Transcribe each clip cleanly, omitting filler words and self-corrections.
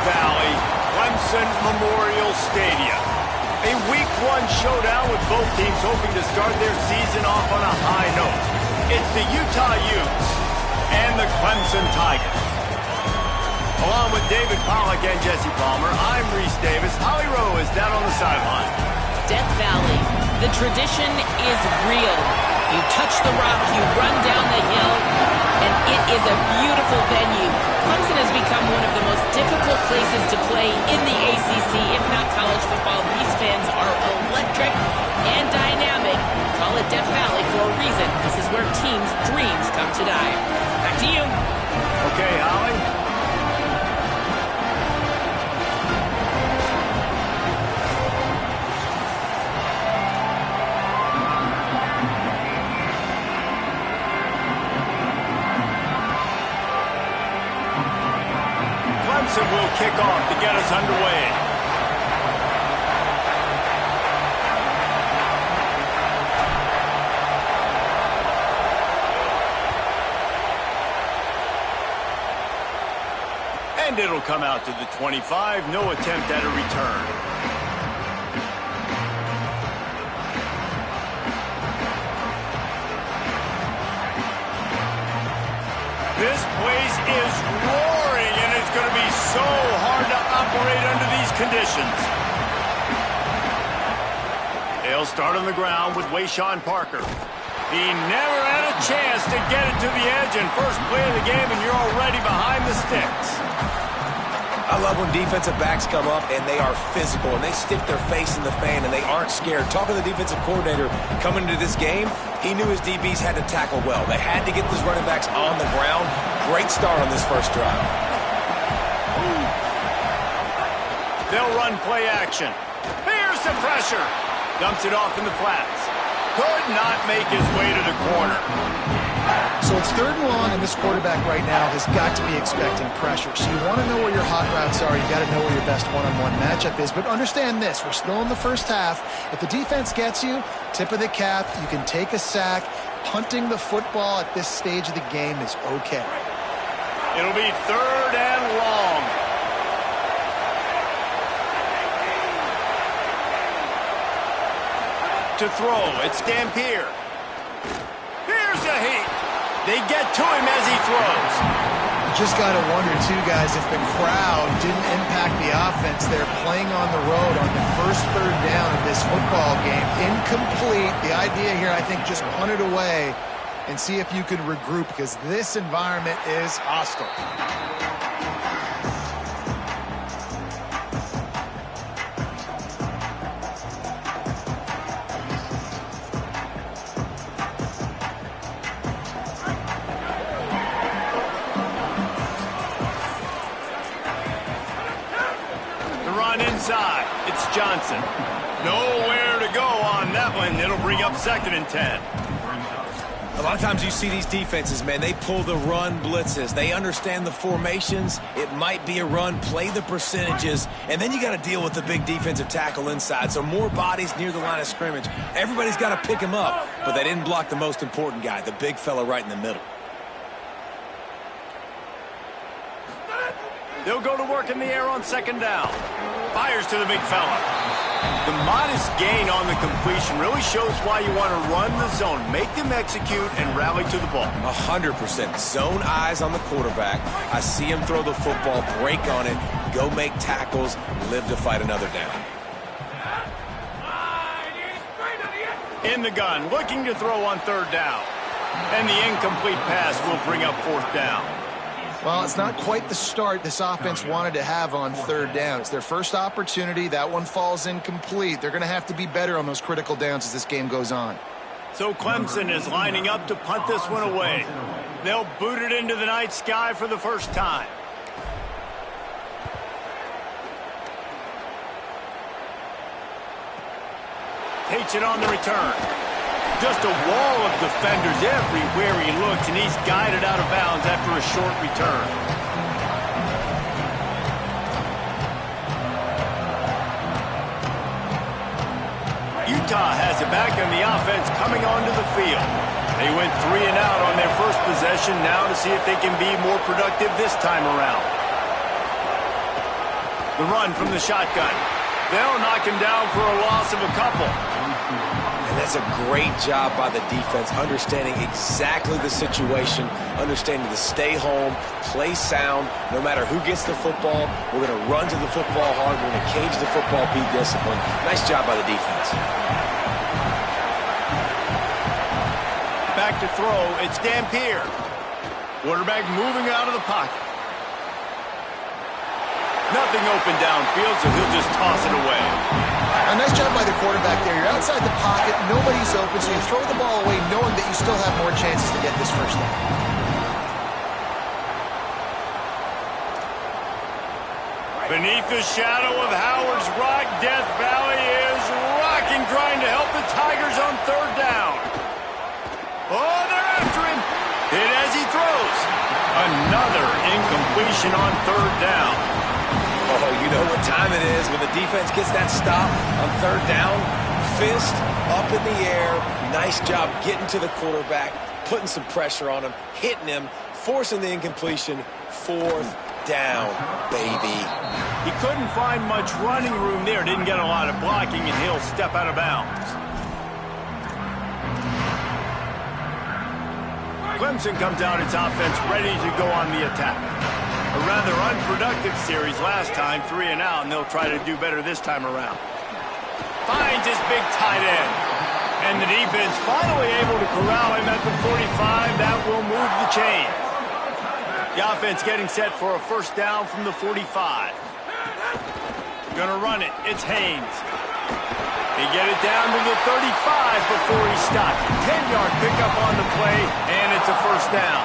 Valley, Clemson Memorial Stadium. A Week 1 showdown with both teams hoping to start their season off on a high note. It's the Utah Utes and the Clemson Tigers. Along with David Pollack and Jesse Palmer, I'm Reese Davis. Holly Rowe is down on the sideline. Death Valley, the tradition is real. You touch the rock, you run down the hill, and it is a beautiful venue. Clemson has become one of the most difficult places to play in the ACC, if not college football. These fans are electric and dynamic. Call it Death Valley for a reason. This is where teams' dreams come to die. Back to you. Okay, Holly. Clemson will kick off to get us underway. And it'll come out to the 25. No attempt at a return. This place is roaring, and it's going to be so hard to operate under these conditions. They'll start on the ground with Wayshawn Parker. He never had a chance to get it to the edge, and first play of the game, and you're already behind the sticks. I love when defensive backs come up and they are physical and they stick their face in the fan and they aren't scared. Talking to the defensive coordinator coming into this game, he knew his DBs had to tackle well. They had to get those running backs on the ground. Great start on this first drive. They'll run play action. Here's the pressure. Dumps it off in the flats. Could not make his way to the corner. So it's 3rd and long, and this quarterback right now has got to be expecting pressure. So you want to know where your hot routes are. You got to know where your best one-on-one matchup is. But understand this, we're still in the first half. If the defense gets you, tip of the cap, you can take a sack. Punting the football at this stage of the game is okay. It'll be 3rd and long. To throw, it's Dampier. Here's a heat. They get to him as he throws. You just got to wonder, too, guys, if the crowd didn't impact the offense. They're playing on the road on the first 3rd down of this football game. Incomplete. The idea here, I think, just punt it away and see if you can regroup, because this environment is hostile. Inside, it's Johnson. Nowhere to go on that one. It'll bring up 2nd and 10. A lot of times you see these defenses, man, they pull the run blitzes. They understand the formations. It might be a run, play the percentages, and then you got to deal with the big defensive tackle inside. So more bodies near the line of scrimmage. Everybody's got to pick him up, but they didn't block the most important guy, the big fella right in the middle. They'll go to work in the air on 2nd down. Fires to the big fella. The modest gain on the completion really shows why you want to run the zone. Make them execute and rally to the ball. 100%. Zone eyes on the quarterback. I see him throw the football, break on it, go make tackles, live to fight another down. In the gun, looking to throw on 3rd down. And the incomplete pass will bring up 4th down. Well, it's not quite the start this offense wanted to have on 3rd down. It's their first opportunity. That one falls incomplete. They're going to have to be better on those critical downs as this game goes on. So Clemson is lining up to punt this one away. They'll boot it into the night sky for the first time. Takes it on the return. Just a wall of defenders everywhere he looks, and he's guided out of bounds after a short return. Utah has it back, and the offense coming onto the field. They went 3 and out on their first possession, now to see if they can be more productive this time around. The run from the shotgun. They'll knock him down for a loss of a couple. And that's a great job by the defense, understanding exactly the situation, understanding to stay home, play sound. No matter who gets the football, we're going to run to the football hard. We're going to cage the football, be disciplined. Nice job by the defense. Back to throw, it's Dampier. Quarterback moving out of the pocket. Nothing open downfield, so he'll just toss it away. A nice job by the quarterback there. You're outside the pocket, nobody's open, so you throw the ball away knowing that you still have more chances to get this first down. Beneath the shadow of Howard's Rock, Death Valley is rocking, trying to help the Tigers on third down. Oh, they're after him. Hit as he throws. Another incompletion on third down. Oh, you know what time it is when the defense gets that stop on third down. Fist up in the air. Nice job getting to the quarterback, putting some pressure on him, hitting him, forcing the incompletion. Fourth down, baby. He couldn't find much running room there. Didn't get a lot of blocking, and he'll step out of bounds. Clemson comes out its offense ready to go on the attack. A rather unproductive series last time, 3 and out, and they'll try to do better this time around. Finds his big tight end. And the defense finally able to corral him at the 45. That will move the chain. The offense getting set for a first down from the 45. Gonna run it. It's Haynes. They get it down to the 35 before he stopped. 10-yard pickup on the play, and it's a first down.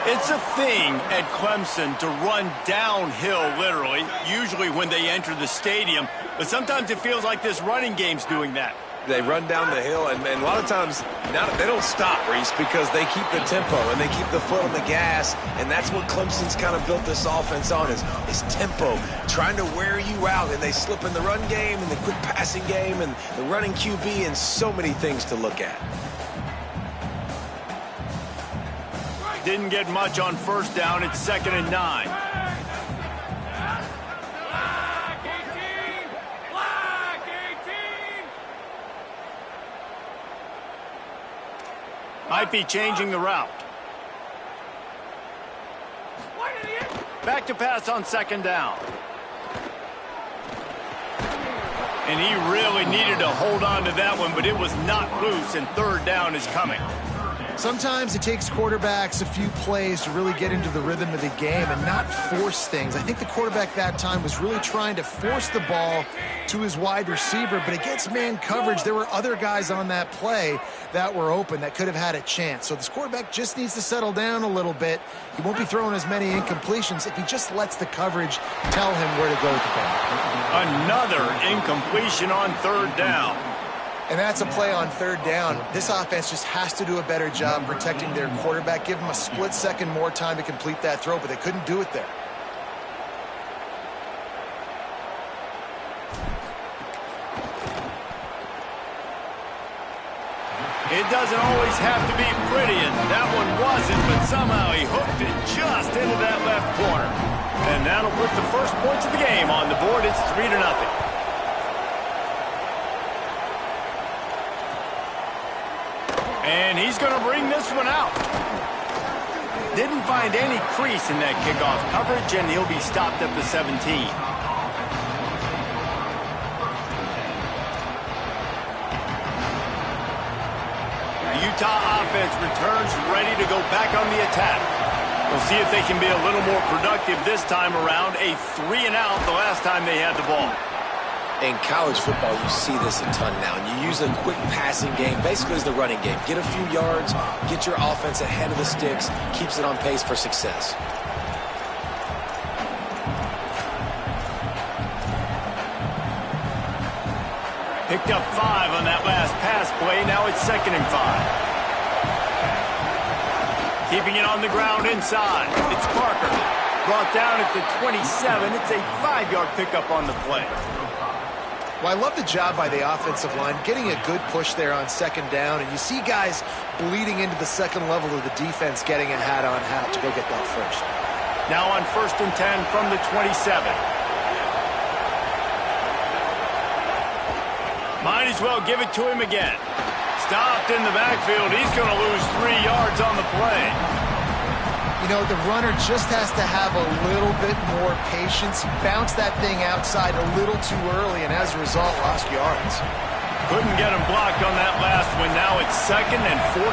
It's a thing at Clemson to run downhill, literally, usually when they enter the stadium. But sometimes it feels like this running game's doing that. They run down the hill, and a lot of times now they don't stop, Reese, because they keep the tempo and they keep the foot on the gas, and that's what Clemson's kind of built this offense on is tempo, trying to wear you out, and they slip in the run game and the quick passing game and the running QB and so many things to look at. Didn't get much on first down. It's 2nd and 9. Might be changing the route. Back to pass on 2nd down. And he really needed to hold on to that one, but it was not loose, and 3rd down is coming. Sometimes it takes quarterbacks a few plays to really get into the rhythm of the game and not force things. I think the quarterback that time was really trying to force the ball to his wide receiver, but against man coverage, there were other guys on that play that were open that could have had a chance. So this quarterback just needs to settle down a little bit. He won't be throwing as many incompletions if he just lets the coverage tell him where to go with the ball. Another incompletion on 3rd down. And that's a play on 3rd down. This offense just has to do a better job protecting their quarterback. Give him a split second more time to complete that throw, but they couldn't do it there. It doesn't always have to be pretty, and that one wasn't, but somehow he hooked it just into that left corner. And that'll put the first points of the game on the board. It's 3-0. And he's going to bring this one out. Didn't find any crease in that kickoff coverage, and he'll be stopped at the 17. The Utah offense returns ready to go back on the attack. We'll see if they can be a little more productive this time around. A 3-and-out the last time they had the ball. In college football, you see this a ton now. And you use a quick passing game, basically as the running game. Get a few yards, get your offense ahead of the sticks, keeps it on pace for success. Picked up 5 on that last pass play. Now it's 2nd and 5. Keeping it on the ground inside. It's Parker. Brought down at the 27. It's a 5-yard pickup on the play. Well, I love the job by the offensive line, getting a good push there on 2nd down, and you see guys bleeding into the second level of the defense getting a hat-on-hat to go get that first. Now on 1st and 10 from the 27. Might as well give it to him again. Stopped in the backfield. He's going to lose 3 yards on the play. You know, the runner just has to have a little bit more patience. He bounced that thing outside a little too early, and as a result, lost yards. Couldn't get him blocked on that last one. Now it's 2nd and 14.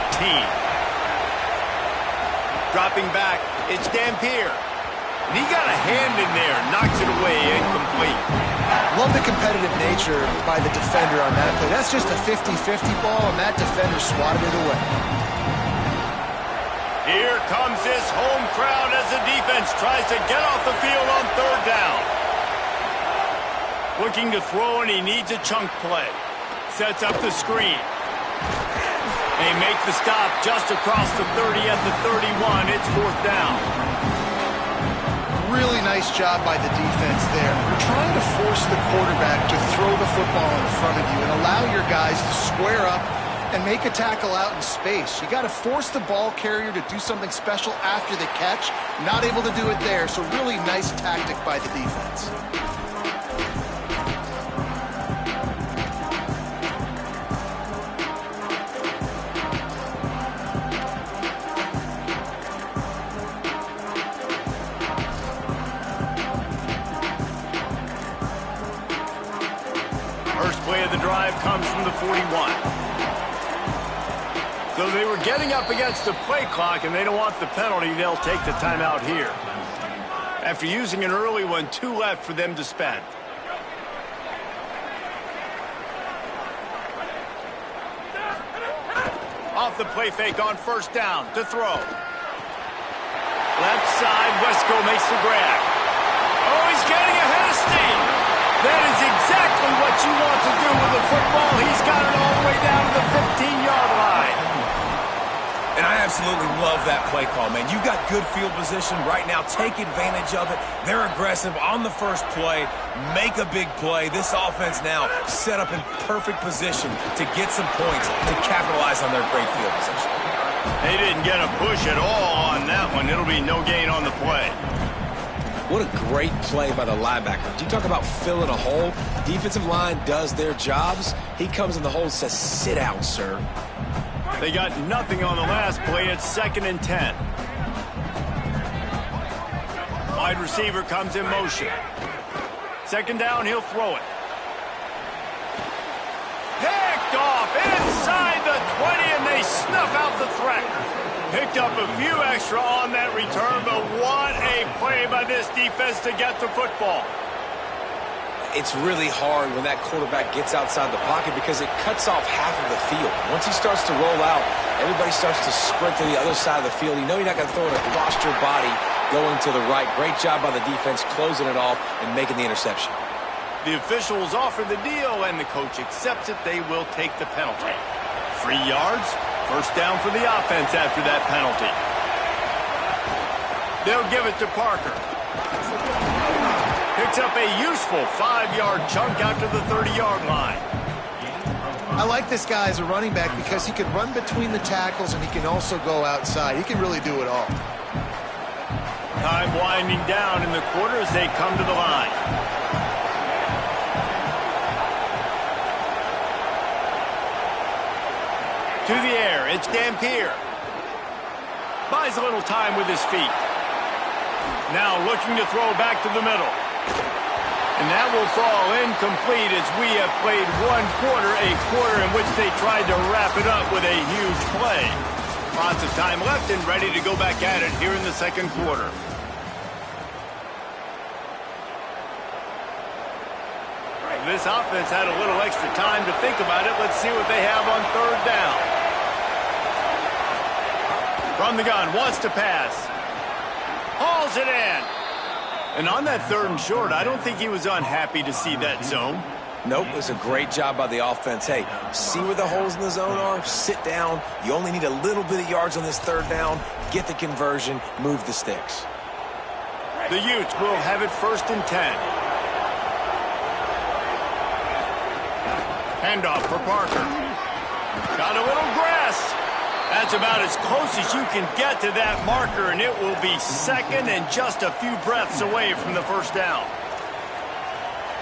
Dropping back, it's Dampier. And he got a hand in there, knocks it away, incomplete. Love the competitive nature by the defender on that play. That's just a 50-50 ball, and that defender swatted it away. Here comes this home crowd as the defense tries to get off the field on 3rd down. Looking to throw, and he needs a chunk play. Sets up the screen. They make the stop just across the 30 at the 31. It's 4th down. Really nice job by the defense there. You're trying to force the quarterback to throw the football in front of you and allow your guys to square up and make a tackle out in space. You got to force the ball carrier to do something special after the catch. Not able to do it there, so really nice tactic by the defense. Play of the drive comes from the 41. So they were getting up against the play clock, and they don't want the penalty. They'll take the timeout here. After using an early one, 2 left for them to spend. Off the play fake on 1st down to throw. Left side, Wesco makes the grab. Oh, he's getting ahead of steam. That is exactly what you want to do with the football. He's got it all the way down to the 15-yard line. And I absolutely love that play call, man. You got good field position right now. Take advantage of it. They're aggressive on the first play. Make a big play. This offense now set up in perfect position to get some points to capitalize on their great field position. They didn't get a push at all on that one. It'll be no gain on the play. What a great play by the linebacker. You talk about filling a hole. Defensive line does their jobs. He comes in the hole and says, sit down, sir. They got nothing on the last play. It's 2nd and 10. Wide receiver comes in motion. 2nd down, he'll throw it. Picked off inside the 20, and they snuff out the threat. Picked up a few extra on that return, but what a play by this defense to get the football. It's really hard when that quarterback gets outside the pocket because it cuts off half of the field. Once he starts to roll out, everybody starts to sprint to the other side of the field. You know you're not going to throw it across your body going to the right. Great job by the defense closing it off and making the interception. The officials offer the deal, and the coach accepts it. They will take the penalty. 3 yards. 1st down for the offense after that penalty. They'll give it to Parker. Picks up a useful 5-yard chunk out to the 30-yard line. I like this guy as a running back because he can run between the tackles and he can also go outside. He can really do it all. Time winding down in the quarter as they come to the line. To the air, it's Dampier. Buys a little time with his feet. Now looking to throw back to the middle. And that will fall incomplete as we have played 1 quarter, a quarter in which they tried to wrap it up with a huge play. Lots of time left and ready to go back at it here in the 2nd quarter. This offense had a little extra time to think about it. Let's see what they have on 3rd down. From the gun, wants to pass. Hauls it in. And on that 3rd and short, I don't think he was unhappy to see that zone. Nope, it was a great job by the offense. Hey, see where the holes in the zone are? Sit down. You only need a little bit of yards on this 3rd down. Get the conversion. Move the sticks. The Utes will have it 1st and 10. Handoff for Parker. Got a little grass That's about as close as you can get to that marker, and it will be second and just a few breaths away from the first down.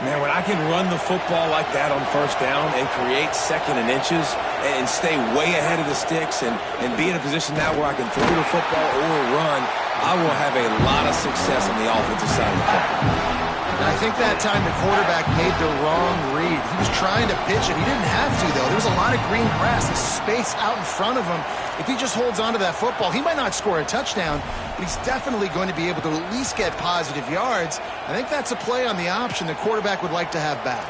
Man, when I can run the football like that on first down and create second and inches and stay way ahead of the sticks and be in a position now where I can throw the football or run, I will have a lot of success on the offensive side of the football. I think that time the quarterback made the wrong read. He was trying to pitch it. He didn't have to, though. There's a lot of green grass, a space out in front of him. If he just holds on to that football, he might not score a touchdown, but he's definitely going to be able to at least get positive yards. I think that's a play on the option the quarterback would like to have back.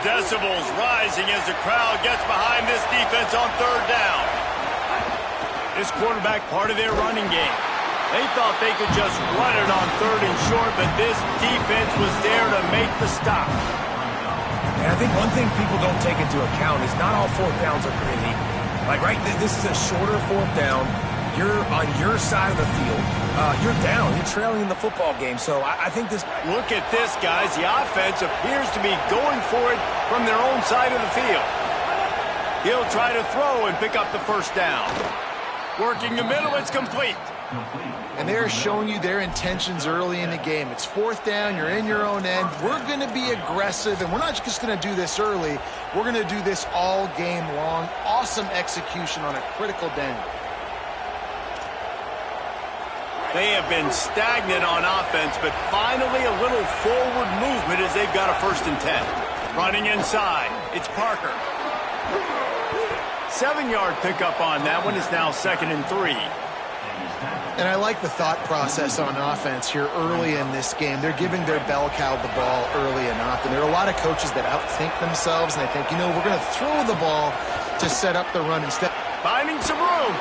Decibels rising as the crowd gets behind this defense on third down. This quarterback part of their running game. They thought they could just run it on third and short, but this defense was there to make the stop. And I think one thing people don't take into account is not all fourth downs are created equal. Like, right, this is a shorter fourth down. You're on your side of the field. You're down. You're trailing in the football game. So I think this... Look at this, guys. The offense appears to be going for it from their own side of the field. He'll try to throw and pick up the first down. Working the middle, it's complete. And they're showing you their intentions early in the game. It's fourth down, you're in your own end. We're going to be aggressive, and we're not just going to do this early. We're going to do this all game long. Awesome execution on a critical down. They have been stagnant on offense, but finally a little forward movement as they've got a 1st and 10. Running inside, it's Parker. 7-yard pickup on that one. Is now 2nd and 3. And I like the thought process on offense here early in this game. They're giving their bell cow the ball early and often. There are a lot of coaches that outthink themselves, and they think, you know, we're going to throw the ball to set up the run instead. Finding some room.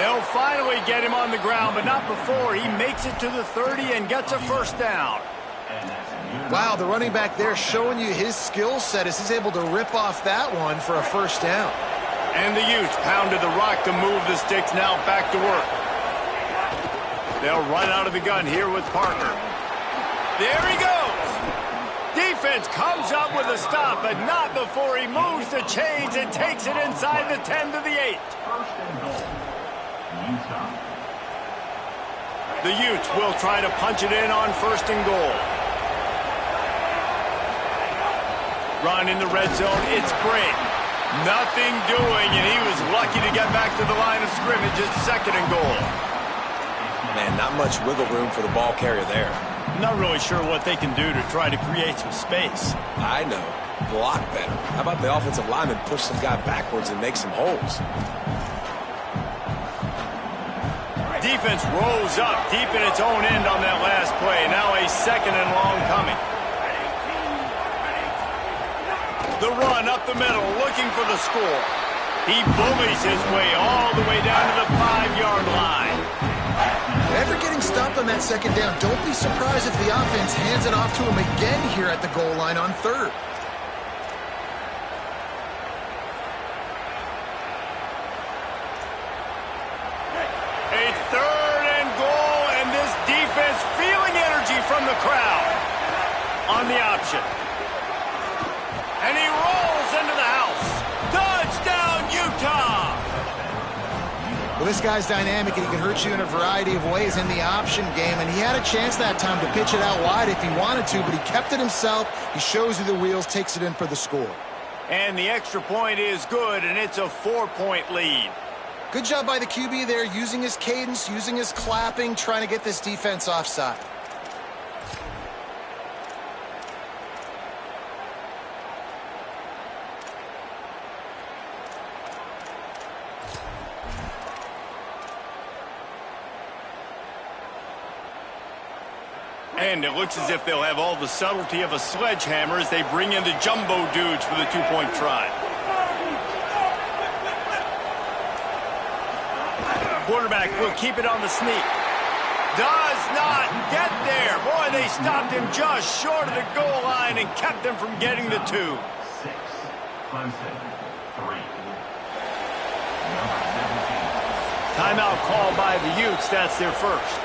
They'll finally get him on the ground, but not before he makes it to the 30 and gets a 1st down. Wow, the running back there showing you his skill set as he's able to rip off that one for a 1st down. And the Utes pounded the rock to move the sticks, now back to work. They'll run out of the gun here with Parker. There he goes. Defense comes up with a stop, but not before he moves the chains and takes it inside the 10 to the 8. The Utes will try to punch it in on 1st and goal. Run in the red zone. It's Brink. Nothing doing, and he was lucky to get back to the line of scrimmage. It's 2nd and goal. Man, not much wiggle room for the ball carrier there. I'm not really sure what they can do to try to create some space. I know. Block better. How about the offensive lineman push some guy backwards and make some holes? Defense rolls up deep in its own end on that last play. Now a 2nd and long coming. The run up the middle, looking for the score. He bullies his way all the way down to the 5-yard line. Ever getting stopped on that 2nd down, don't be surprised if the offense hands it off to him again here at the goal line on 3rd. A 3rd and goal, and this defense feeling energy from the crowd on the option. And he rolls into the house. Touchdown, Utah! Well, this guy's dynamic, and he can hurt you in a variety of ways in the option game, and he had a chance that time to pitch it out wide if he wanted to, but he kept it himself. He shows you the wheels, takes it in for the score. And the extra point is good, and it's a 4-point lead. Good job by the QB there, using his cadence, using his clapping, trying to get this defense offside. And it looks as if they'll have all the subtlety of a sledgehammer as they bring in the jumbo dudes for the 2-point try. Quarterback will keep it on the sneak. Does not get there. Boy, they stopped him just short of the goal line and kept him from getting the 2. 6, Clemson, 3. Timeout called by the Utes. That's their first.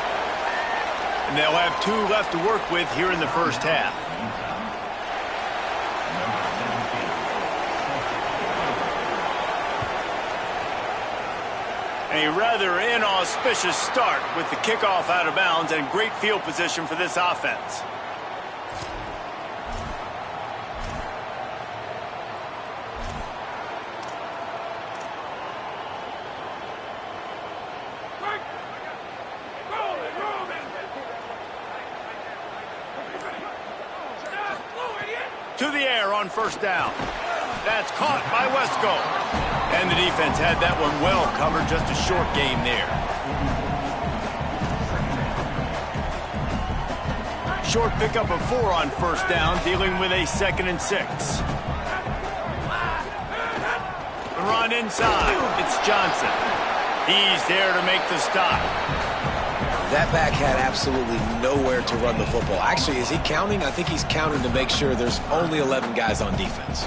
And they'll have 2 left to work with here in the first half. A rather inauspicious start with the kickoff out of bounds and great field position for this offense. To the air on first down. That's caught by Wesco. And the defense had that one well covered, just a short game there. Short pickup of 4 on first down, dealing with a 2nd and 6. The run inside. It's Johnson. He's there to make the stop. That back had absolutely nowhere to run the football. Actually, is he counting? I think he's counting to make sure there's only 11 guys on defense.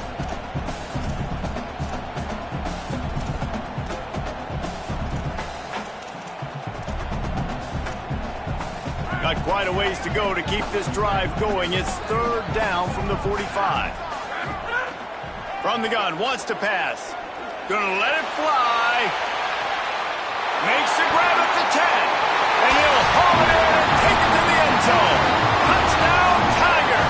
Got quite a ways to go to keep this drive going. It's 3rd down from the 45. From the gun, wants to pass. Gonna let it fly. Makes the grab at the 10. And he'll haul it in and take it to the end zone. Touchdown, Tiger!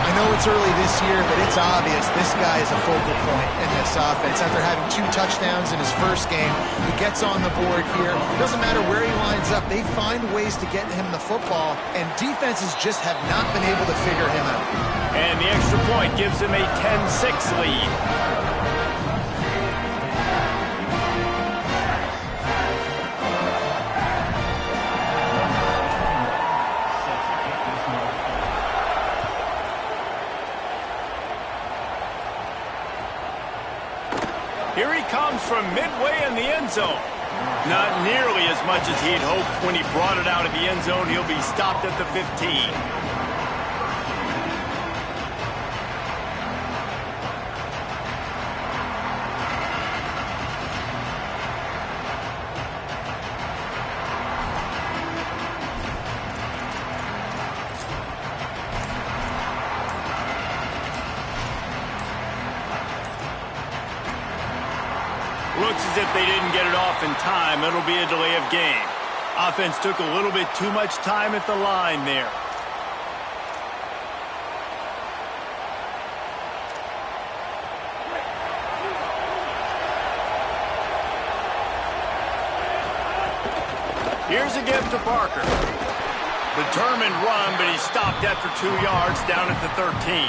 I know it's early this year, but it's obvious this guy is a focal point in this offense. After having 2 touchdowns in his first game, he gets on the board here. It doesn't matter where he lines up. They find ways to get him the football, and defenses just have not been able to figure him out. And the extra point gives him a 10-6 lead. Here he comes from midway in the end zone. Not nearly as much as he'd hoped. When he brought it out of the end zone, he'll be stopped at the 15. Looks as if they didn't get it off in time. It'll be a delay of game. Offense took a little bit too much time at the line there. Here's a gift to Parker. Determined run, but he stopped after 2 yards down at the 13.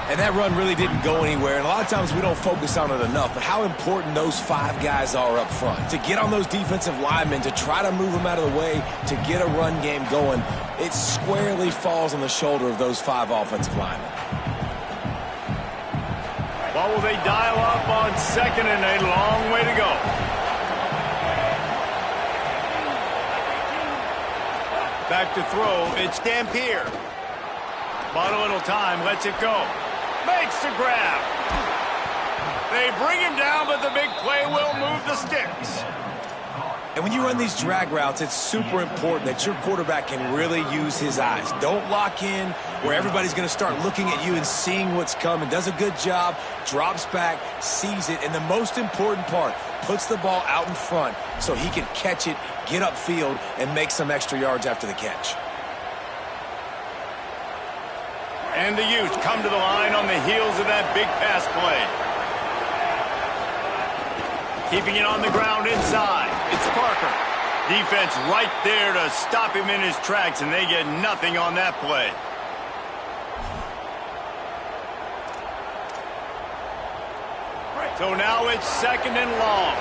And that run really didn't go anywhere, and a lot of times we don't focus on it enough, but how important those 5 guys are up front. To get on those defensive linemen, to try to move them out of the way, to get a run game going, it squarely falls on the shoulder of those 5 offensive linemen. What will they dial up on 2nd and a long way to go? Back to throw, it's Dampier. Bought a little time, lets it go. Makes the grab. They bring him down, but the big play will move the sticks. And when you run these drag routes, it's super important that your quarterback can really use his eyes. Don't lock in where everybody's going to start looking at you and seeing what's coming. Does a good job, drops back, sees it, and the most important part, puts the ball out in front so he can catch it, get upfield, and make some extra yards after the catch. And the Utes come to the line on the heels of that big pass play. Keeping it on the ground inside. It's Parker. Defense right there to stop him in his tracks, and they get nothing on that play. So now it's 2nd and long.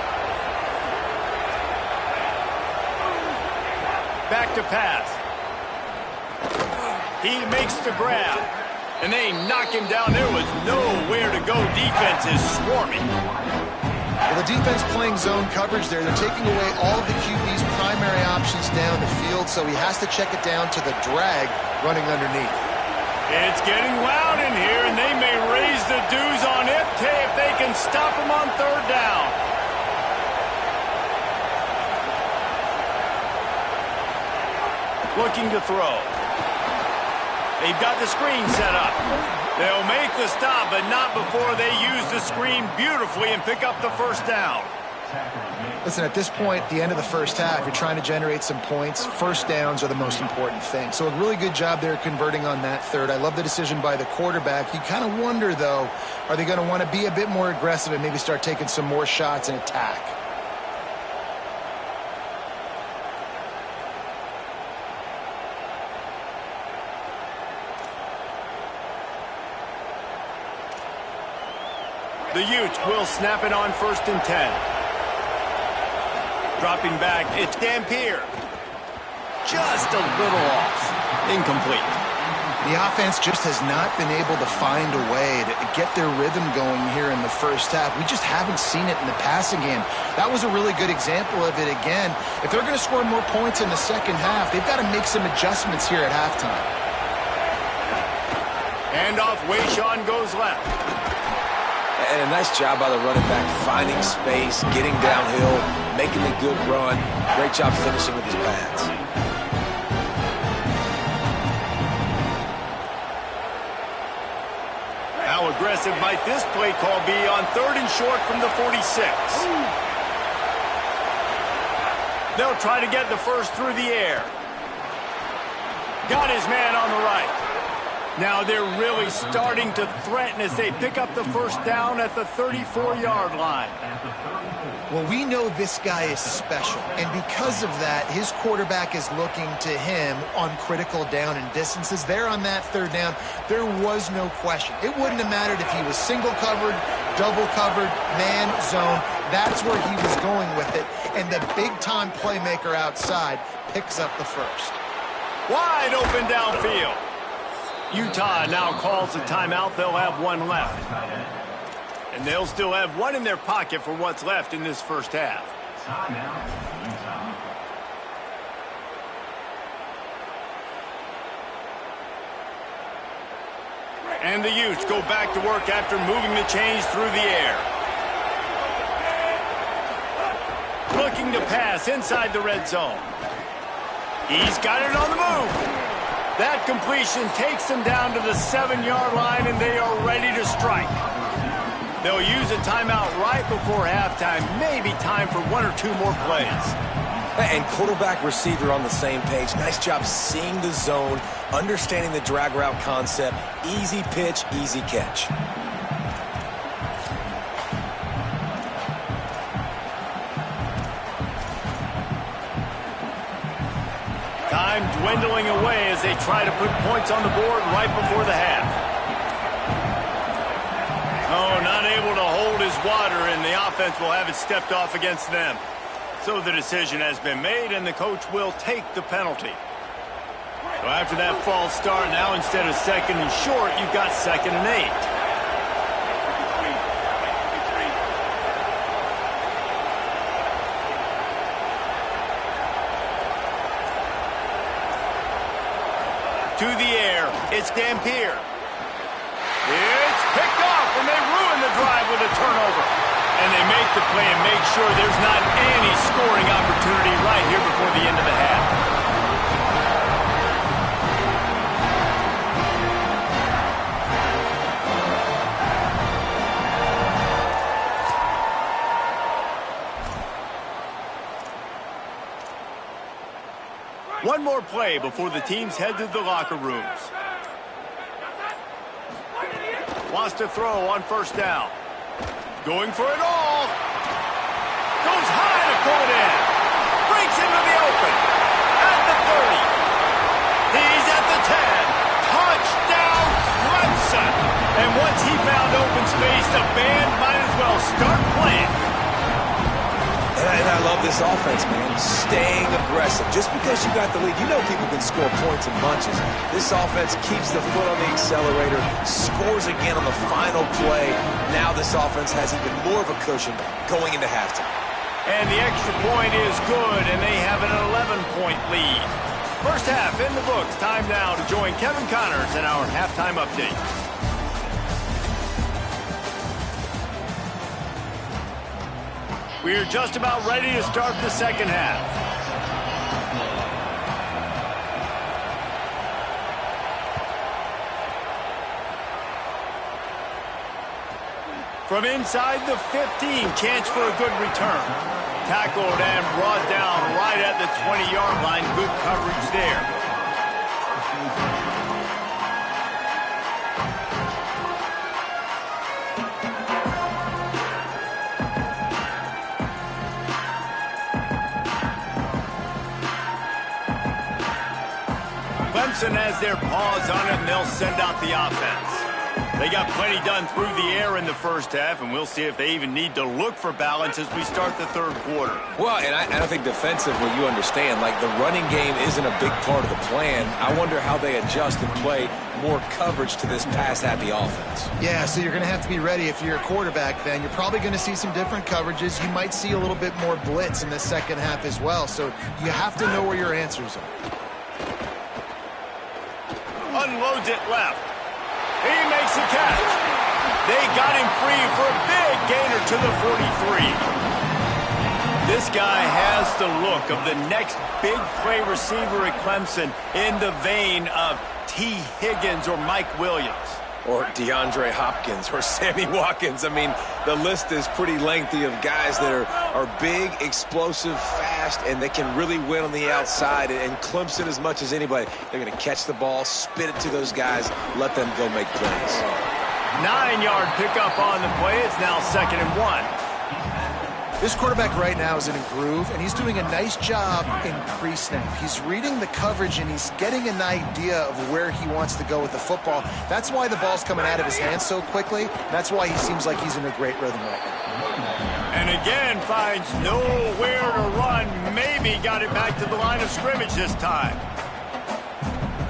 Back to pass. He makes the grab. And they knock him down. There was nowhere to go. Defense is swarming. Well, the defense playing zone coverage there. They're taking away all of the QB's primary options down the field, so he has to check it down to the drag running underneath. It's getting loud in here, and they may raise the dues on Ipte if they can stop him on 3rd down. Looking to throw. They've got the screen set up. They'll make the stop, but not before they use the screen beautifully and pick up the 1st down. tackle is made. Listen, at this point, the end of the first half, you're trying to generate some points. First downs are the most important thing. So a really good job there converting on that third. I love the decision by the quarterback. You kind of wonder, though, are they going to want to be a bit more aggressive and maybe start taking some more shots and attack? The Utes will snap it on 1st and 10. Dropping back, it's Dampier. Just a little off. Incomplete. The offense just has not been able to find a way to get their rhythm going here in the first half. We just haven't seen it in the passing game. That was a really good example of it again. If they're going to score more points in the second half, they've got to make some adjustments here at halftime. Handoff, Wayshawn goes left. And a nice job by the running back, finding space, getting downhill, making a good run. Great job finishing with his pads. How aggressive might this play call be on 3rd and short from the 46? They'll try to get the first through the air. Got his man on the right. Now they're really starting to threaten as they pick up the first down at the 34-yard line. Well, we know this guy is special, and because of that, his quarterback is looking to him on critical down and distances. There on that third down, there was no question. It wouldn't have mattered if he was single covered, double covered, man, zone. That's where he was going with it, and the big-time playmaker outside picks up the first. Wide open downfield. Utah now calls a timeout. They'll have one left. And they'll still have one in their pocket for what's left in this first half. Timeout, Utah. And the Utes go back to work after moving the chains through the air. Looking to pass inside the red zone. He's got it on the move. That completion takes them down to the 7-yard line, and they are ready to strike. They'll use a timeout right before halftime. Maybe time for one or two more plays. And quarterback, receiver on the same page. Nice job seeing the zone, understanding the drag route concept. Easy pitch, easy catch. Time dwindling away as they try to put points on the board right before the half. Oh, not able to hold his water, and the offense will have it stepped off against them. So the decision has been made, and the coach will take the penalty. So after that false start, now instead of 2nd and short, you've got 2nd and 8. To the air, it's Dampier. It's picked off, and they ruin the drive with a turnover. And they make the play and make sure there's not any scoring opportunity right here before the end of the half. One more play before the teams head to the locker rooms. Wants to throw on 1st down. Going for it all. Goes high to pull it in. Breaks into the open. At the 30. He's at the 10. Touchdown, Clemson. And once he found open space, the band might as well start playing. And I love this offense, man. Staying aggressive. Just because you got the lead, you know people can score points in bunches. This offense keeps the foot on the accelerator, scores again on the final play. Now this offense has even more of a cushion going into halftime. And the extra point is good, and they have an 11-point lead. First half in the books. Time now to join Kevin Connors in our halftime update. We're just about ready to start the second half. From inside the 15, chance for a good return. Tackled and brought down right at the 20-yard line. Good coverage there. Clemson has their paws on it, and they'll send out the offense. They got plenty done through the air in the first half, and we'll see if they even need to look for balance as we start the third quarter. Well, and I think defensively, you understand, like the running game isn't a big part of the plan. I wonder how they adjust and play more coverage to this pass-happy offense. Yeah, so you're going to have to be ready if you're a quarterback then. You're probably going to see some different coverages. You might see a little bit more blitz in the second half as well, so you have to know where your answers are. Unloads it left. He makes a catch. They got him free for a big gainer to the 43. This guy has the look of the next big play receiver at Clemson in the vein of T. Higgins or Mike Williams. Or DeAndre Hopkins or Sammy Watkins. I mean, the list is pretty lengthy of guys that are big, explosive, fast, and they can really win on the outside. And Clemson, as much as anybody, they're going to catch the ball, spit it to those guys, let them go make plays. 9-yard pickup on the play. It's now 2nd and 1. This quarterback right now is in a groove, and he's doing a nice job in pre-snap. He's reading the coverage, and he's getting an idea of where he wants to go with the football. That's why the ball's coming out of his hands so quickly. That's why he seems like he's in a great rhythm right now. And again, finds nowhere to run. Maybe got it back to the line of scrimmage this time.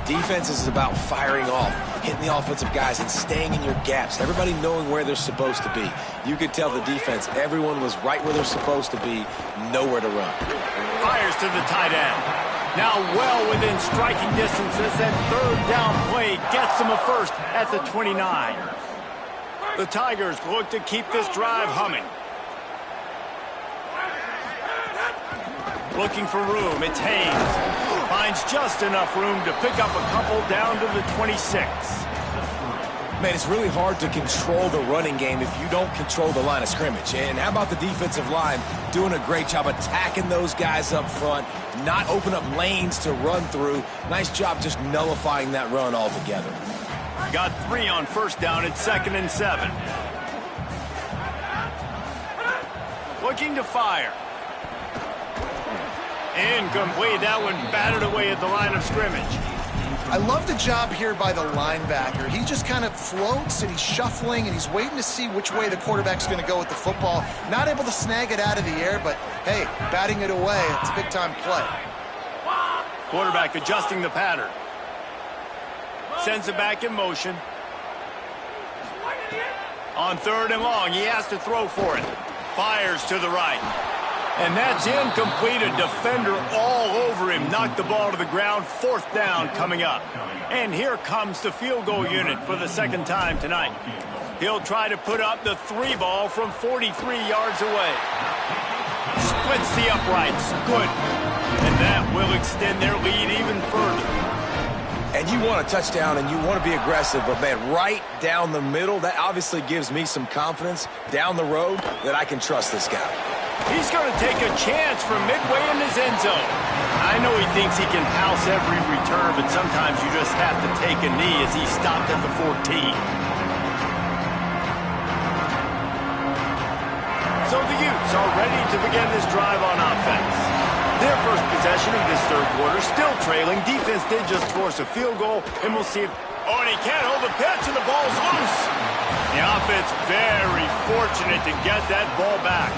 Defense is about firing off, hitting the offensive guys, and staying in your gaps. Everybody knowing where they're supposed to be. You could tell the defense, everyone was right where they're supposed to be, nowhere to run. Fires to the tight end. Now well within striking distance as that third down play gets them a first at the 29. The Tigers look to keep this drive humming. Looking for room, it's Haynes. Finds just enough room to pick up a couple down to the 26. Man, it's really hard to control the running game if you don't control the line of scrimmage. And how about the defensive line doing a great job attacking those guys up front, not open up lanes to run through. Nice job just nullifying that run altogether. Got 3 on first down at 2nd and 7. Looking to fire. Incomplete. That one batted away at the line of scrimmage. I love the job here by the linebacker. He just kind of floats and he's shuffling and he's waiting to see which way the quarterback's going to go with the football. Not able to snag it out of the air, but hey, batting it away, it's a big-time play. Quarterback adjusting the pattern. Sends it back in motion. On 3rd and long, he has to throw for it. Fires to the right. And that's incomplete. A defender all over him. Knocked the ball to the ground. 4th down coming up. And here comes the field goal unit for the 2nd time tonight. He'll try to put up the 3 ball from 43 yards away. Splits the uprights. Good. And that will extend their lead even further. And you want a touchdown and you want to be aggressive, but man, right down the middle, that obviously gives me some confidence down the road that I can trust this guy. He's going to take a chance from midway in his end zone. I know he thinks he can house every return, but sometimes you just have to take a knee as he stopped at the 14. So the Utes are ready to begin this drive on offense. Their first possession of this third quarter, still trailing. Defense did just force a field goal, and we'll see if... Oh, and he can't hold the pitch, and the ball's loose. The offense very fortunate to get that ball back.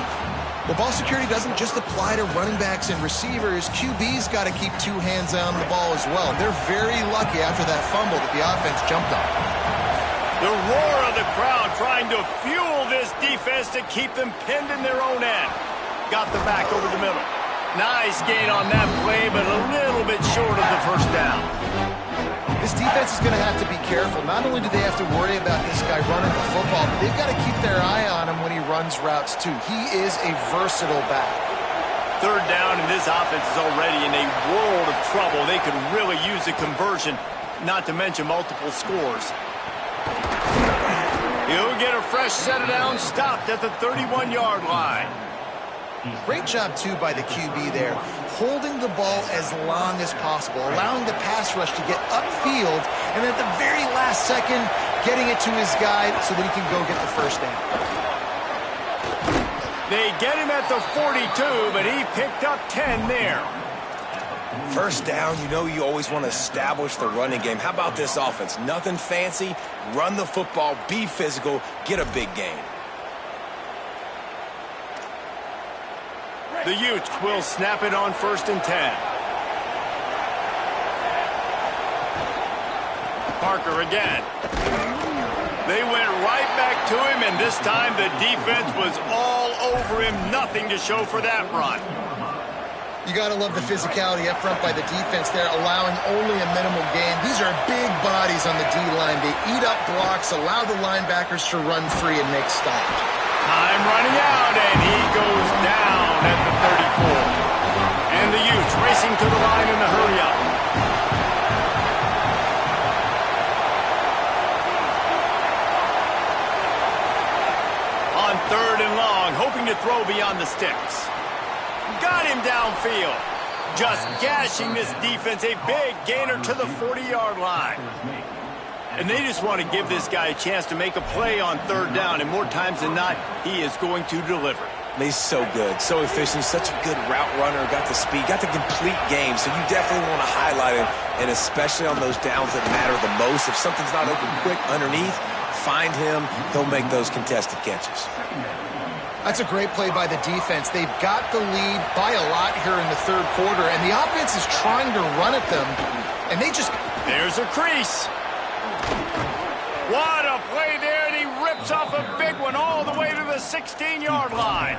Well, ball security doesn't just apply to running backs and receivers. QB's got to keep 2 hands on the ball as well. They're very lucky after that fumble that the offense jumped on. The roar of the crowd trying to fuel this defense to keep them pinned in their own end. Got the back over the middle. Nice gain on that play, but a little bit short of the first down. This defense is going to have to be careful. Not only do they have to worry about this guy running the football, but they've got to keep their eye on him when he runs routes too. He is a versatile back. 3rd down, and this offense is already in a world of trouble. They could really use a conversion, not to mention multiple scores. He'll get a fresh set of downs stopped at the 31-yard line. Great job, too, by the QB there, holding the ball as long as possible, allowing the pass rush to get upfield, and at the very last second, getting it to his guy so that he can go get the first down. They get him at the 42, but he picked up 10 there. First down, you know you always want to establish the running game. How about this offense? Nothing fancy. Run the football, be physical, get a big gain. The Utes will snap it on 1st and 10. Parker again. They went right back to him, and this time the defense was all over him. Nothing to show for that run. You got to love the physicality up front by the defense there, allowing only a minimal gain. These are big bodies on the D-line. They eat up blocks, allow the linebackers to run free and make stops. Time running out, and he goes down at the 34. And the Utes racing to the line in the hurry-up. On 3rd and long, hoping to throw beyond the sticks. Got him downfield. Just gashing this defense. A big gainer to the 40-yard line. And they just want to give this guy a chance to make a play on 3rd down. And more times than not, he is going to deliver. He's so good, so efficient, such a good route runner, got the speed, got the complete game. So you definitely want to highlight him, and especially on those downs that matter the most. If something's not open quick underneath, find him. He'll make those contested catches. That's a great play by the defense. They've got the lead by a lot here in the 3rd quarter, and the offense is trying to run at them, and they just... There's a crease. What a play there, and he rips off a big one all the way to the 16-yard line.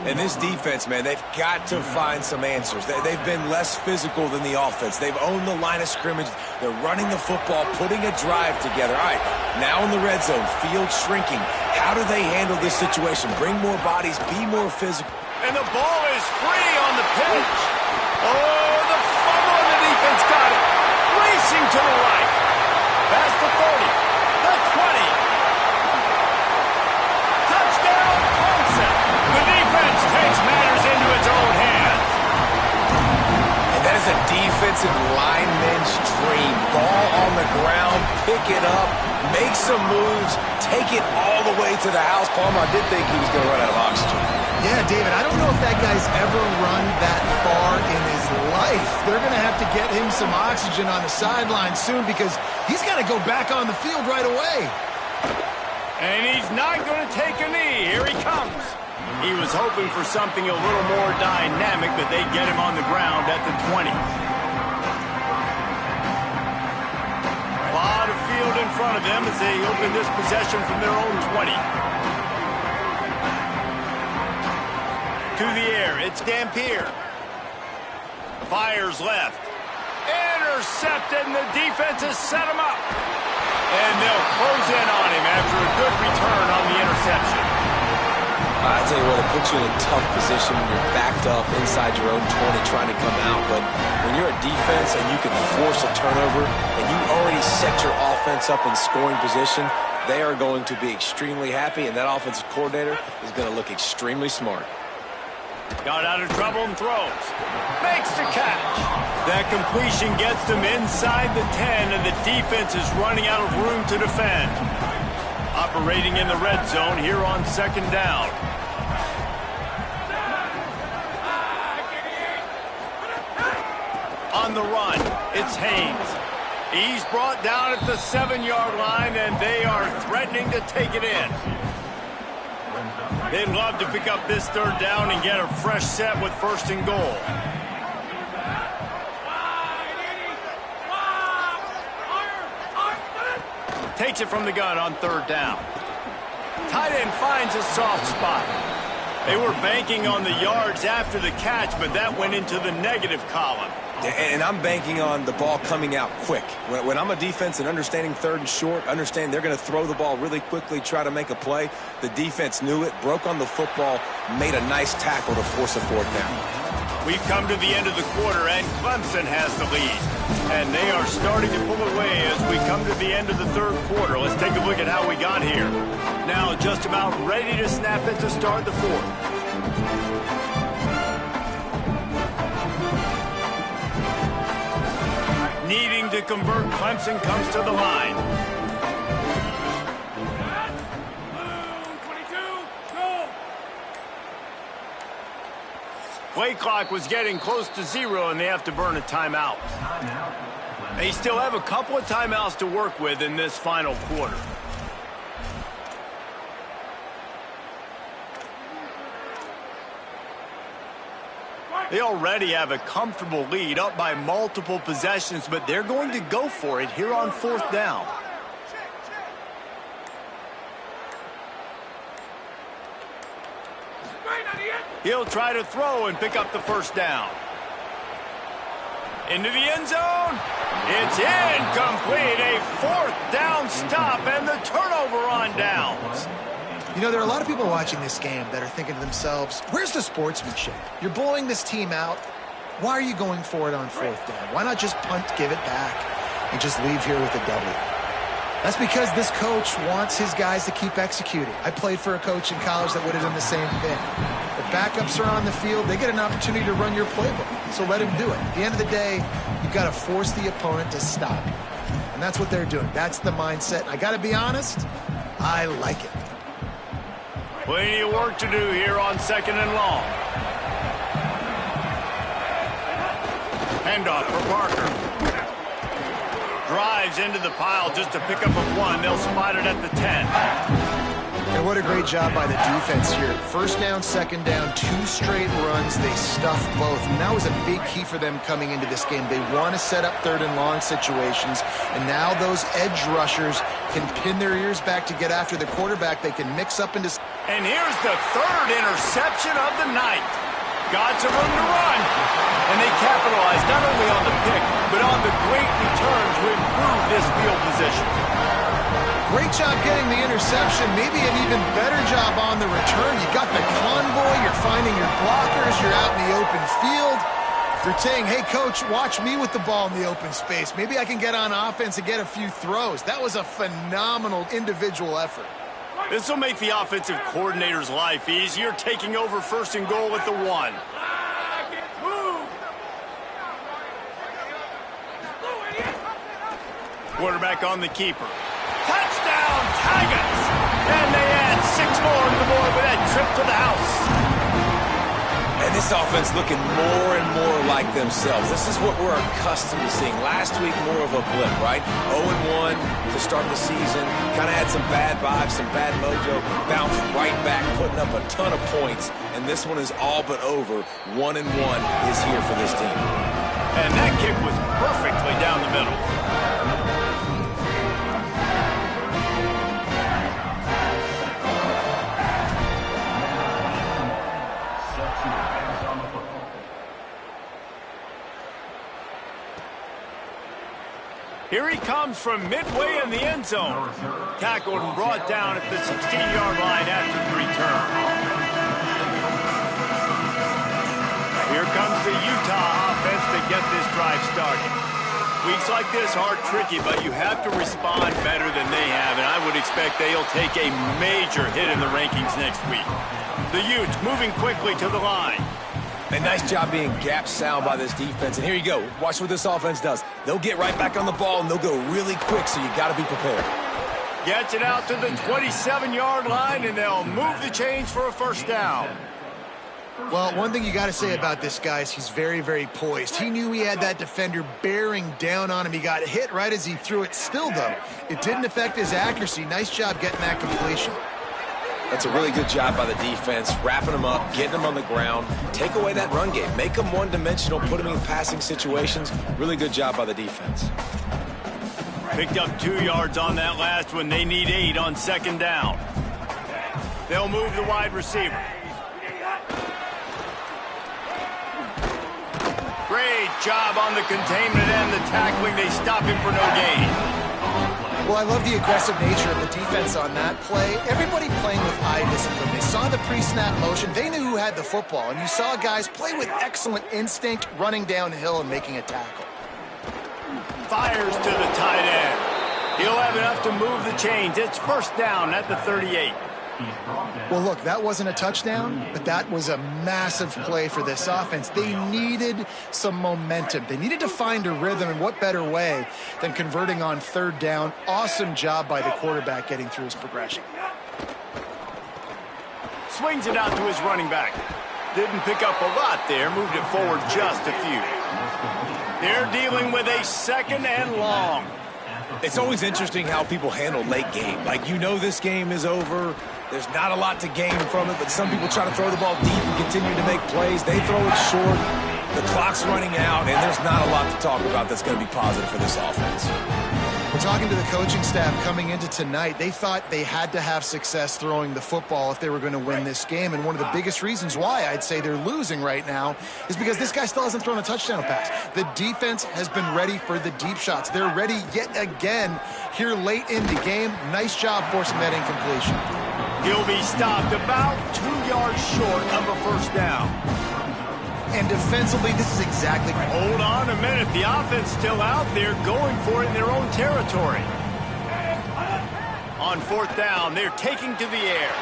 And this defense, man, they've got to find some answers. They've been less physical than the offense. They've owned the line of scrimmage. They're running the football, putting a drive together. All right, now in the red zone, field shrinking. How do they handle this situation? Bring more bodies, be more physical. And the ball is free on the pitch. Oh, the fumble, and the defense got it. Racing to the right. Past the 30, the 20. Touchdown, Clemson. The defense takes matters into its own hands. And that is a defensive lineman's dream. Ball on the ground, pick it up, make some moves, take it all the way to the house. Palmer, I did think he was going to run out of oxygen. Yeah, David, I don't know if that guy's ever run that far in his life. They're going to have to get him some oxygen on the sideline soon because he's got to go back on the field right away. And he's not going to take a knee. Here he comes. He was hoping for something a little more dynamic, but they get him on the ground at the 20. A lot of field in front of them as they open this possession from their own 20. To the air, it's Dampier. Fires left. Intercepted, and the defense has set him up. And they'll close in on him after a good return on the interception. I tell you what, it puts you in a tough position when you're backed up inside your own 20 trying to come out. But when you're a defense and you can force a turnover and you already set your offense up in scoring position, they are going to be extremely happy, and that offensive coordinator is going to look extremely smart. Got out of trouble and throws. Makes the catch. That completion gets them inside the 10, and the defense is running out of room to defend. Operating in the red zone here on 2nd down. On the run, it's Haynes. He's brought down at the 7-yard line, and they are threatening to take it in. They'd love to pick up this 3rd down and get a fresh set with 1st and goal. Takes it from the gun on 3rd down. Tight end finds a soft spot. They were banking on the yards after the catch, but that went into the negative column. And I'm banking on the ball coming out quick. When I'm a defense and understanding 3rd and short, understand they're going to throw the ball really quickly, try to make a play. The defense knew it, broke on the football, made a nice tackle to force a 4th down. We've come to the end of the quarter, and Clemson has the lead. And they are starting to pull away as we come to the end of the third quarter. Let's take a look at how we got here. Now just about ready to snap it to start the fourth. Needing to convert, Clemson comes to the line. Play clock was getting close to 0, and they have to burn a timeout. They still have a couple of timeouts to work with in this final quarter. They already have a comfortable lead, up by multiple possessions, but they're going to go for it here on fourth down. He'll try to throw and pick up the first down. Into the end zone. It's incomplete. A fourth down stop and the turnover on downs. You know, there are a lot of people watching this game that are thinking to themselves, where's the sportsmanship? You're blowing this team out. Why are you going for it on fourth down? Why not just punt, give it back, and just leave here with a W? That's because this coach wants his guys to keep executing. I played for a coach in college that would have done the same thing. The backups are on the field. They get an opportunity to run your playbook, so let him do it. At the end of the day, you've got to force the opponent to stop. And that's what they're doing. That's the mindset. I got to be honest, I like it. Plenty of work to do here on second and long. Handoff for Parker. Drives into the pile just to pick up a 1. They'll spot it at the 10. And what a great job by the defense here. First down, second down, 2 straight runs. They stuffed both. And that was a big key for them coming into this game. They want to set up third and long situations. And now those edge rushers can pin their ears back to get after the quarterback. They can mix up into... And here's the third interception of the night. Got some room to run. And they capitalized not only on the pick, but on the great return to improve this field position. Great job getting the interception. Maybe an even better job on the return. You got the convoy. You're finding your blockers. You're out in the open field. You're saying, hey, coach, watch me with the ball in the open space. Maybe I can get on offense and get a few throws. That was a phenomenal individual effort. This will make the offensive coordinator's life easier, taking over first and goal at the 1. Quarterback on the keeper. Touchdown, Tigers! And they add 6 more to the board with that trip to the house. And this offense looking more and more like themselves. This is what we're accustomed to seeing. Last week, more of a blip, right? 0-1 to start the season. Kind of had some bad vibes, some bad mojo. Bounced right back, putting up a ton of points. And this one is all but over. 1-1 is here for this team. And that kick was perfectly down the middle. Here he comes from midway in the end zone. Tackled and brought down at the 16-yard line after the return. Here comes the Utah offense to get this drive started. Weeks like this are tricky, but you have to respond better than they have, and I would expect they'll take a major hit in the rankings next week. The Utes moving quickly to the line. A nice job being gap sound by this defense. And here you go. Watch what this offense does. They'll get right back on the ball, and they'll go really quick, so you got to be prepared. Gets it out to the 27-yard line, and they'll move the chains for a first down. Well, one thing you got to say about this guy is he's very, very poised. He knew he had that defender bearing down on him. He got hit right as he threw it. Still, though, it didn't affect his accuracy. Nice job getting that completion. That's a really good job by the defense, wrapping them up, getting them on the ground. Take away that run game. Make them one-dimensional, put them in passing situations. Really good job by the defense. Picked up 2 yards on that last one. They need 8 on second down. They'll move the wide receiver. Great job on the containment and the tackling. They stop him for no gain. Well, I love the aggressive nature of the defense on that play. Everybody playing with eye discipline. They saw the pre-snap motion. They knew who had the football. And you saw guys play with excellent instinct, running downhill and making a tackle. Fires to the tight end. He'll have enough to move the chains. It's first down at the 38. Well, look, that wasn't a touchdown, but that was a massive play for this offense. They needed some momentum. They needed to find a rhythm, and what better way than converting on third down. Awesome job by the quarterback getting through his progression. Swings it out to his running back. Didn't pick up a lot there, moved it forward just a few. They're dealing with a second and long. It's always interesting how people handle late game. Like, you know this game is over. There's not a lot to gain from it, but some people try to throw the ball deep and continue to make plays. They throw it short. The clock's running out, and there's not a lot to talk about that's going to be positive for this offense. We're talking to the coaching staff coming into tonight. They thought they had to have success throwing the football if they were going to win this game. And one of the biggest reasons why I'd say they're losing right now is because this guy still hasn't thrown a touchdown pass. The defense has been ready for the deep shots. They're ready yet again here late in the game. Nice job forcing that incompletion. He'll be stopped about 2 yards short of a first down. And defensively, this is exactly right. Hold on a minute. The offense still out there going for it in their own territory. On fourth down, they're taking to the air.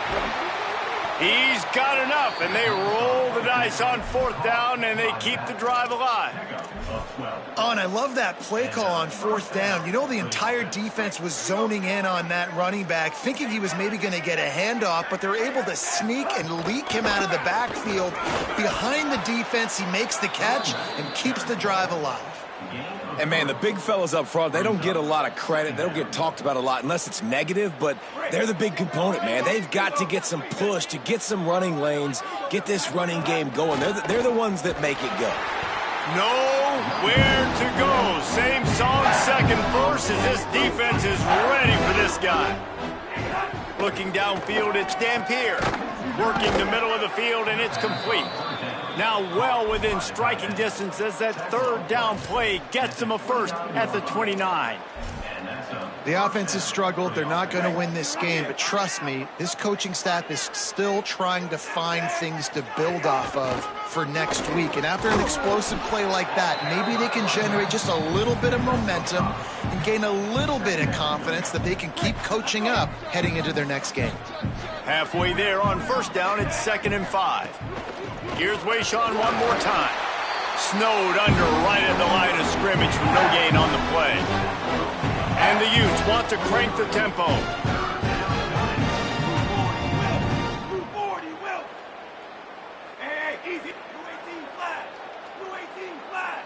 He's got enough, and they roll the dice on fourth down, and they keep the drive alive. Oh, and I love that play call on fourth down. You know, the entire defense was zoning in on that running back, thinking he was maybe going to get a handoff, but they're able to sneak and leak him out of the backfield. Behind the defense, he makes the catch and keeps the drive alive. And, man, the big fellas up front, they don't get a lot of credit. They don't get talked about a lot unless it's negative, but they're the big component, man. They've got to get some push, to get some running lanes, get this running game going. They're the ones that make it go. Nowhere to go. Same song, second verse, as this defense is ready for this guy. Looking downfield, it's Dampier. Working the middle of the field, and it's complete. Now well within striking distance as that third down play gets them a first at the 29. The offense has struggled. They're not going to win this game, but trust me, this coaching staff is still trying to find things to build off of for next week. And after an explosive play like that, maybe they can generate just a little bit of momentum and gain a little bit of confidence that they can keep coaching up heading into their next game. Halfway there on first down, it's 2nd and 5. Here's Wayshawn one more time. Snowed under right at the line of scrimmage for no gain on the play. And the Utes want to crank the tempo. Move forward, he will. Hey, easy. Blue 18 flag. Blue 18 flag.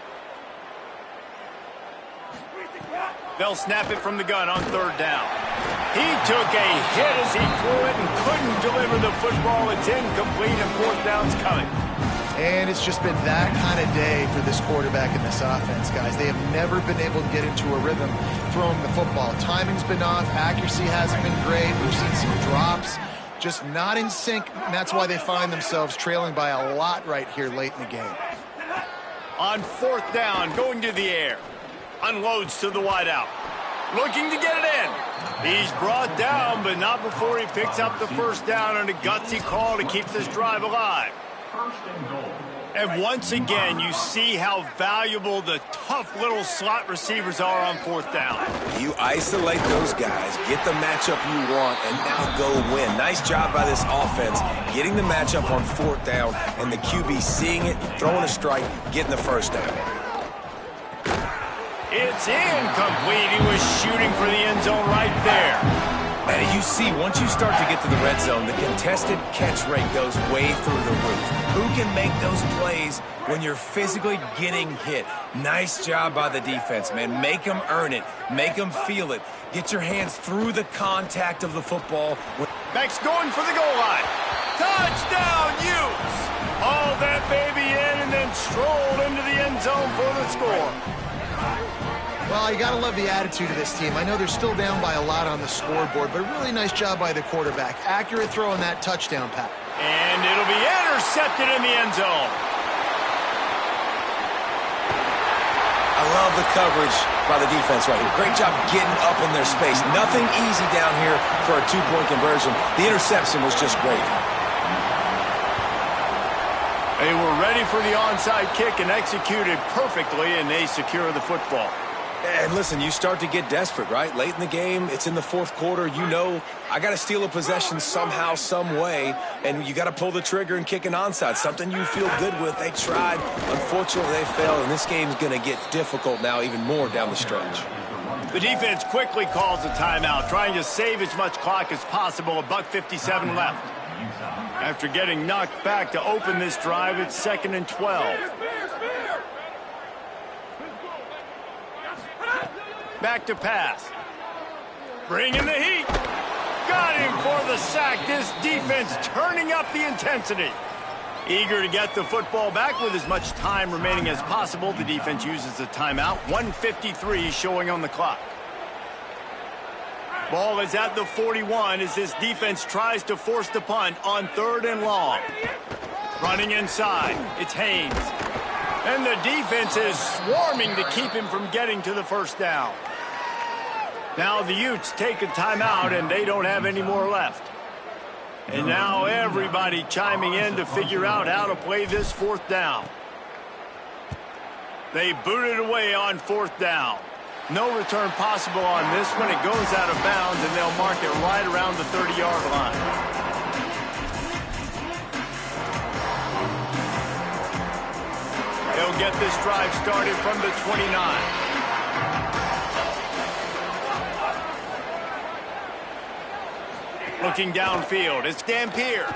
They'll snap it from the gun on third down. He took a hit as he threw it and couldn't deliver the football. It's incomplete and fourth down's coming. And it's just been that kind of day for this quarterback and this offense, guys. They have never been able to get into a rhythm throwing the football. Timing's been off. Accuracy hasn't been great. We've seen some drops. Just not in sync, and that's why they find themselves trailing by a lot right here late in the game. On fourth down, going to the air. Unloads to the wideout. Looking to get it in. He's brought down, but not before he picks up the first down on a gutsy call to keep this drive alive. And once again, you see how valuable the tough little slot receivers are on fourth down. You isolate those guys, get the matchup you want, and now go win. Nice job by this offense, getting the matchup on fourth down, and the QB seeing it, throwing a strike, getting the first down. It's incomplete. He was shooting for the end zone right there. And you see, once you start to get to the red zone, the contested catch rate goes way through the roof. Who can make those plays when you're physically getting hit? Nice job by the defense, man. Make them earn it. Make them feel it. Get your hands through the contact of the football. Beck's going for the goal line. Touchdown, Utes! Hauled that baby in and then strolled into the end zone for the score. Well, you got to love the attitude of this team. I know they're still down by a lot on the scoreboard, but a really nice job by the quarterback. Accurate throw on that touchdown pass. And it'll be intercepted in the end zone. I love the coverage by the defense right here. Great job getting up in their space. Nothing easy down here for a two-point conversion. The interception was just great. They were ready for the onside kick and executed perfectly, and they secure the football. And listen, you start to get desperate, right? Late in the game, it's in the fourth quarter. You know, I got to steal a possession somehow, some way, and you got to pull the trigger and kick an onside, something you feel good with. They tried. Unfortunately, they failed, and this game's going to get difficult now even more down the stretch. The defense quickly calls a timeout, trying to save as much clock as possible. $1:57 left. After getting knocked back to open this drive, it's 2nd and 12. Back to pass. Bringing the heat. Got him for the sack. This defense turning up the intensity. Eager to get the football back with as much time remaining as possible. The defense uses a timeout. 1:53 showing on the clock. Ball is at the 41 as this defense tries to force the punt on 3rd and long. Running inside. It's Haynes. And the defense is swarming to keep him from getting to the first down. Now the Utes take a timeout, and they don't have any more left. And now everybody chiming in to figure out how to play this 4th down. They boot it away on 4th down. No return possible on this one. It goes out of bounds, and they'll mark it right around the 30-yard line. They'll get this drive started from the 29. Looking downfield, it's Dampier.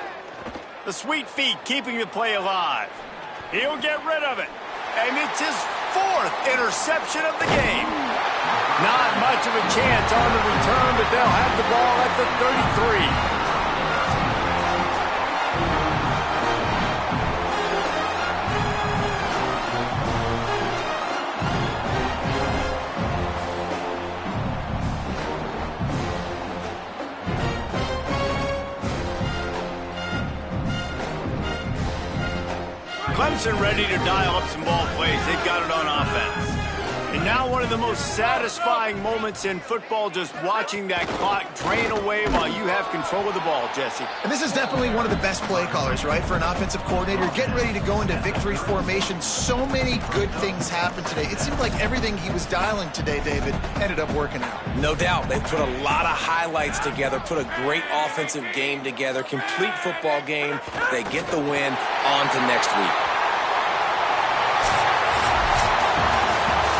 The sweet feet keeping the play alive. He'll get rid of it. And it's his 4th interception of the game. Not much of a chance on the return, but they'll have the ball at the 33. Clemson ready to dial up some ball plays. They've got it on offense. And now one of the most satisfying moments in football, just watching that clock drain away while you have control of the ball, Jesse. And this is definitely one of the best play callers, right, for an offensive coordinator. Getting ready to go into victory formation. So many good things happened today. It seemed like everything he was dialing today, David, ended up working out. No doubt. They put a lot of highlights together, put a great offensive game together, complete football game. They get the win. On to next week.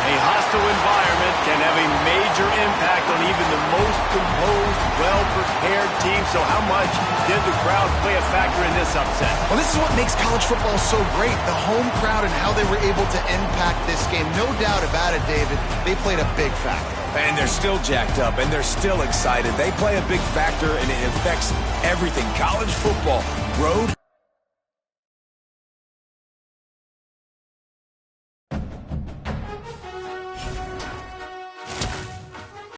A hostile environment can have a major impact on even the most composed, well-prepared team. So how much did the crowd play a factor in this upset? Well, this is what makes college football so great. The home crowd and how they were able to impact this game. No doubt about it, David. They played a big factor. And they're still jacked up, and they're still excited. They play a big factor, and it affects everything. College football, road